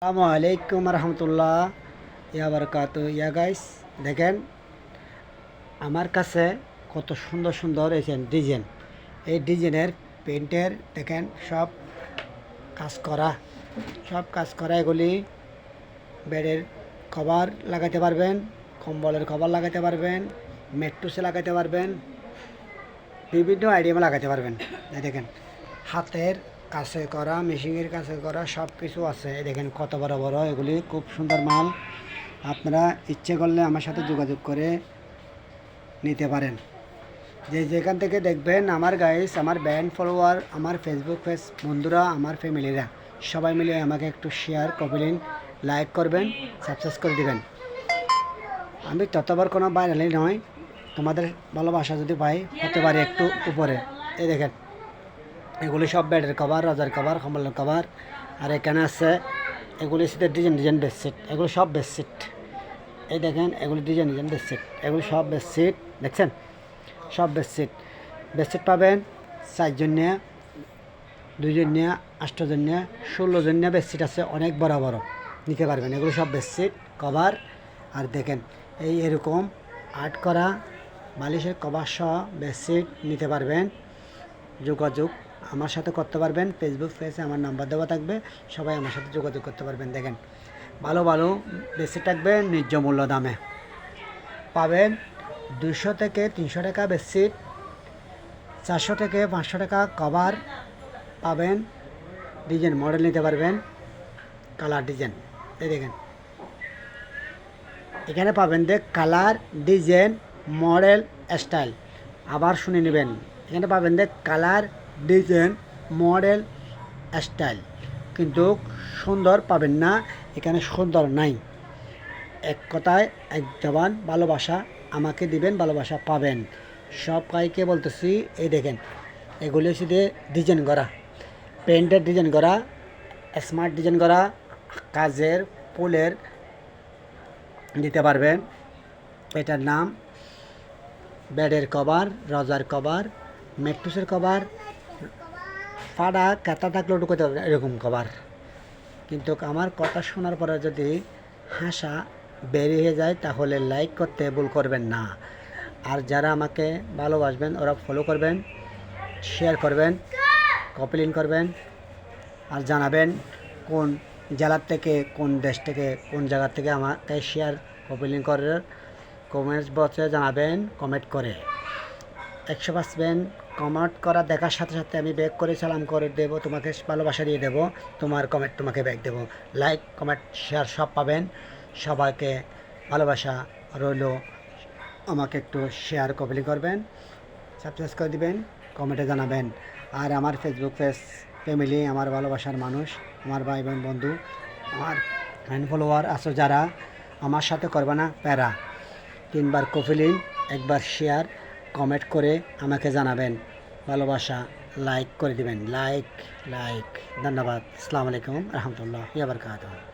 আসসালামু আলাইকুম রহমতুল্লাহ বারকাত। গাইস, দেখেন আমার কাছে কত সুন্দর সুন্দর ডিজাইন। এই ডিজাইনের পেন্টের দেখেন সব কাজ করা এগুলি বেডের কভার লাগাতে পারবেন, কম্বলের কভার লাগাতে পারবেন, মেট্রোসে লাগাতে পারবেন, বিভিন্ন আইডিয়ামে লাগাতে পারবেন। এই দেখেন হাতের কাছে করা, মেশিনের কাছে করা সব কিছু আছে। দেখেন কত বড় বড়, এগুলি খুব সুন্দর মাল। আপনারা ইচ্ছে করলে আমার সাথে যোগাযোগ করে নিতে পারেন। যেখান থেকে দেখবেন আমার গাইস, আমার ব্যান্ড ফলোয়ার, আমার ফেসবুক বন্ধুরা, আমার ফ্যামিলিরা সবাই মিলে আমাকে একটু শেয়ার, কমেন্ট, লাইক করবেন, সাবস্ক্রাইব করে দেবেন। আমি ততবার কোনো বাইরে নয়, তোমাদের ভালোবাসা যদি পাই হতে পারে একটু উপরে। এই দেখেন এগুলি সব বেডের কভার, রজার কভার, কম্বলের কভার। আর এখানে আছে এগুলি শীতের ডিজাইন বেডশিট। এগুলো সব বেডশিট। এই দেখেন এগুলি ডিজাইন বেডশিট। এগুলি সব বেডশিট দেখছেন, সব বেডশিট পাবেন 4 জনিয়া, 2 জনিয়া, 8 জনিয়া, 16 জনিয়া বেডশিট আছে, অনেক বড় বড় নিতে পারবেন। এগুলো সব বেডশিট কভার। আর দেখেন এরকম আর্ট করা বালিশের কভার সহ বেডশিট নিতে পারবেন। যোগাযোগ আমার সাথে করতে পারবেন। ফেসবুক পেজে আমার নাম্বার দেওয়া থাকবে, সবাই আমার সাথে যোগাযোগ করতে পারবেন। দেখেন ভালো ভালো বেডশিট থাকবে ন্যায্য মূল্য দামে পাবেন। 200 থেকে 300 টাকা বেডশিট, 400 থেকে 500 টাকা কভার পাবেন। ডিজাইন মডেল নিতে পারবেন, কালার ডিজাইন। এই দেখেন এখানে পাবেন কালার, ডিজাইন, মডেল, স্টাইল। আবার শুনে নেবেন, এখানে পাবেন কালার, ডিজাইন, মডেল, স্টাইল। কিন্তু সুন্দর পাবেন না, এখানে সুন্দর নাই। এক কথায় এক জবান ভালোবাসা আমাকে দিবেন, ভালোবাসা পাবেন। সব কাইকে বলতেছি, এই দেখেন এগুলি শুধু ডিজাইন করা, পেন্টের ডিজাইন করা, স্মার্ট ডিজাইন করা, কাজের ফুলের দিতে পারবেন। এটার নাম বেডের কভার, রজার কভার, মেট্রোসের কভার, ফাড়া কাতা থাকলেও ঢুকাতে পারবেন এরকম কভার। কিন্তু আমার কথা শোনার পরে যদি হাসা বেরিয়ে যায় তাহলে লাইক করতে ভুল করবেন না। আর যারা আমাকে ভালোবাসবেন ওরা ফলো করবেন, শেয়ার করবেন, কমেন্ট করবেন। আর জানাবেন কোন জেলার থেকে, কোন দেশ থেকে, কোন জায়গার থেকে আমাকে শেয়ার, কমেন্ট করে কমেন্টস বক্সে জানাবেন। কমেন্ট করে 100% কমেন্ট করা দেখার সাথে সাথে আমি ব্যাক করে সালাম করে দেবো, তোমাকে ভালোবাসা দিয়ে দেবো, তোমার কমেন্ট তোমাকে ব্যাক দেবো। লাইক, কমেন্ট, শেয়ার সব পাবেন। সবাইকে ভালোবাসা রইল। আমাকে একটু শেয়ার কমেন্ট করবেন, সাবস্ক্রাইব করে দিবেন, কমেন্টে জানাবেন। আর আমার ফেসবুক পেজ ফ্যামিলি, আমার ভালোবাসার মানুষ, আমার ভাই বোন বন্ধু, আমার ফ্রেন্ড ফলোয়ার আছো যারা, আমার সাথে করবে না প্যারা। 3বার কপিলিন, 1বার শেয়ার, কমেন্ট করে আমাকে জানাবেন। ভালোবাসা লাইক করে দিবেন। লাইক। ধন্যবাদ। আসসালামু আলাইকুম রহমতুল্লাহ বারকাতুহু।